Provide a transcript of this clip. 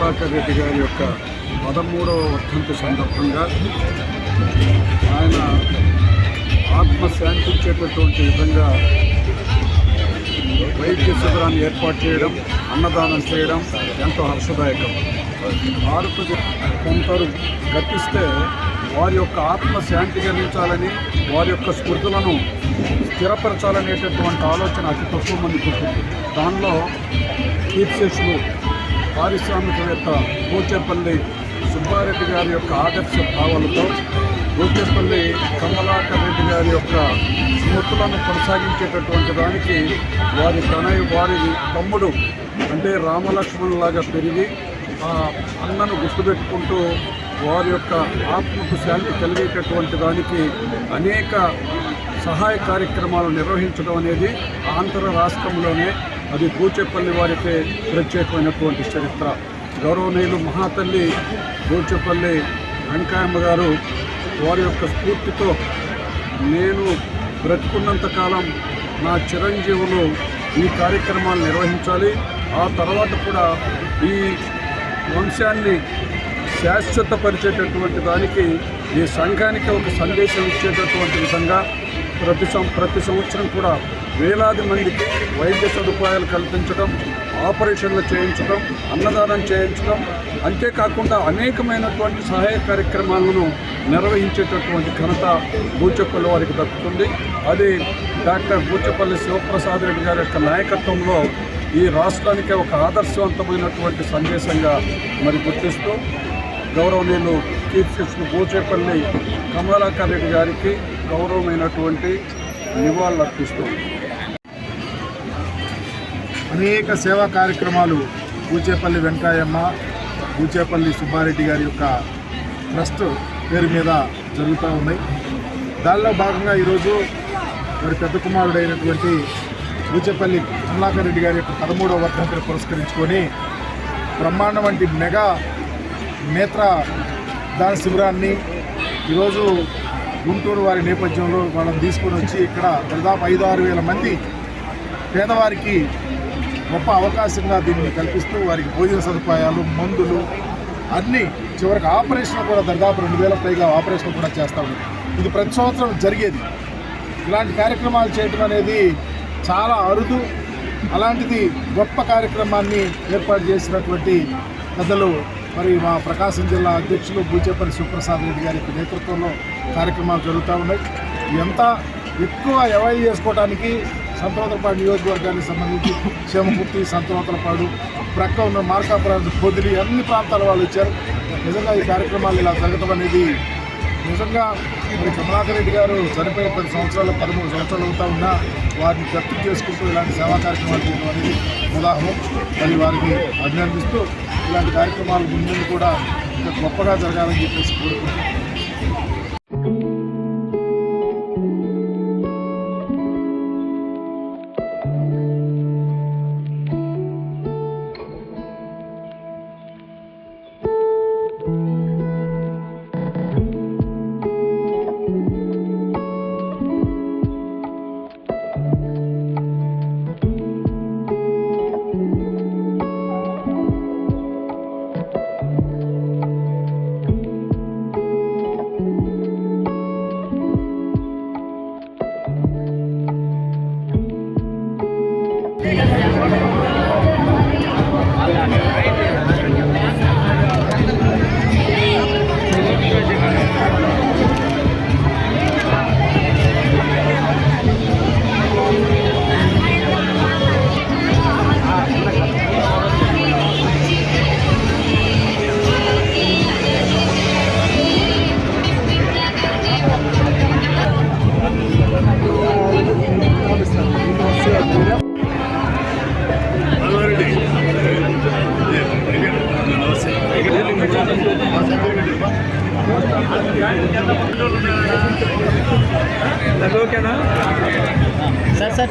కమలాకర్ రెడ్డి గారి యొక్క 13వ వర్ధంతి సందర్భంగా ఆయన ఆత్మశాంతించేటటువంటి విధంగా వైద్య శిబిరాన్ని ఏర్పాటు చేయడం, అన్నదానం చేయడం ఎంతో హర్షదాయకం. భారత కొందరు గతిస్తే వారి యొక్క ఆత్మశాంతి కలిగించాలని, వారి యొక్క స్మృతులను స్థిరపరచాలనేటటువంటి ఆలోచన అతి తక్కువ మందికి ఉంటుంది. దానిలో కీర్తిశేషులు పారిశ్రామికవేత్త పోచేపల్లి సుబ్బారెడ్డి గారి యొక్క ఆదర్శ భావాలతో పోచేపల్లి కమలాకర్ రెడ్డి గారి యొక్క స్మృతులను కొనసాగించేటటువంటి దానికి వారి తమ్ముడు అంటే రామలక్ష్మణులాగా పెరిగి ఆ అన్నను గుర్తుపెట్టుకుంటూ వారి యొక్క ఆత్మకు శాంతి కలిగేటటువంటి దానికి అనేక సహాయ కార్యక్రమాలు నిర్వహించడం అనేది ఆంధ్ర రాష్ట్రంలోనే అది పోచేపల్లి వారికి ప్రత్యేకమైనటువంటి చరిత్ర. గౌరవనీయులు మహాతల్లి పోచేపల్లి వెంకయ్యమ్మ గారు వారి యొక్క స్ఫూర్తితో నేను బ్రతుకున్నంతకాలం నా చిరంజీవులు ఈ కార్యక్రమాలు నిర్వహించాలి, ఆ తర్వాత కూడా ఈ వంశాన్ని శాశ్వతపరిచేటటువంటి దానికి ఈ సంఘానికి ఒక సందేశం ఇచ్చేటటువంటి విధంగా ప్రతి సంవత్సరం కూడా వేలాది మందికి వైద్య సదుపాయాలు కల్పించడం, ఆపరేషన్లు చేయించడం, అన్నదానం చేయించడం, అంతేకాకుండా అనేకమైనటువంటి సహాయ కార్యక్రమాలను నిర్వహించేటటువంటి ఘనత బూచేపల్లి వారికి దక్కుతుంది. అది డాక్టర్ బూచేపల్లి శివప్రసాద్ రెడ్డి గారి యొక్క నాయకత్వంలో ఈ రాష్ట్రానికి ఒక ఆదర్శవంతమైనటువంటి సందేశంగా మరి గుర్తిస్తూ గౌరవనీయులు కీర్తిశేషులు బూచేపల్లి కమలాకర్ రెడ్డి గారికి గౌరవమైనటువంటి నివాళులర్పిస్తూ అనేక సేవా కార్యక్రమాలు బూచేపల్లి వెంకయ్యమ్మ, బూచేపల్లి సుబ్బారెడ్డి గారి యొక్క ట్రస్ట్ పేరు మీద జరుగుతూ ఉన్నాయి. దానిలో భాగంగా ఈరోజు వారి పెద్ద కుమారుడైనటువంటి బూచేపల్లి కమలాకర్ రెడ్డి గారి యొక్క 13వ వర్ధంతిని పురస్కరించుకొని బ్రహ్మాండం వంటి మెగా నేత్ర దాన శిబిరాన్ని ఈరోజు గుంటూరు వారి నేపథ్యంలో వాళ్ళని తీసుకొని వచ్చి ఇక్కడ దాదాపు 5-6 వేల మంది పేదవారికి గొప్ప అవకాశంగా దీన్ని కల్పిస్తూ వారికి భోజన సదుపాయాలు, మందులు అన్నీ, చివరికి ఆపరేషన్ కూడా దాదాపు 2,000 పైగా ఆపరేషన్ కూడా చేస్తూ ఉన్నారు. ఇది ప్రతి సంవత్సరం జరిగేది. ఇలాంటి కార్యక్రమాలు చేయటం అనేది చాలా అరుదు. అలాంటిది గొప్ప కార్యక్రమాన్ని ఏర్పాటు చేసినటువంటి పెద్దలు మరి మా ప్రకాశం జిల్లా అధ్యక్షులు బూచేపల్లి శివప్రసాద్ రెడ్డి గారి నేతృత్వంలో కార్యక్రమాలు జరుగుతూ ఉన్నాయి. ఎంత ఎక్కువ అవైల్ చేసుకోవడానికి సంతనోతలపాడు నియోజకవర్గానికి సంబంధించి క్షేమమూర్తి, సంతనోతలపాడు, ప్రక్క ఉన్న మార్కాపురం, పొదిలి అన్ని ప్రాంతాల వాళ్ళు వచ్చారు. నిజంగా ఈ కార్యక్రమాలు ఇలా జరగడం అనేది నిజంగా మరి కమలాకర్ రెడ్డి గారు చనిపోయి 13 సంవత్సరాలు అవుతా ఉన్నా వారిని గుర్తు చేసుకుంటూ ఇలాంటి సేవా కార్యక్రమాలు చేయడం అనేది ఉదాహరణ. మరి వారిని అభినందిస్తూ ఇలాంటి కార్యక్రమాలు ముందు కూడా ఇంకా గొప్పగా జరగాలని చెప్పేసి కోరుకుంటున్నాం. ఓకేనా సార్?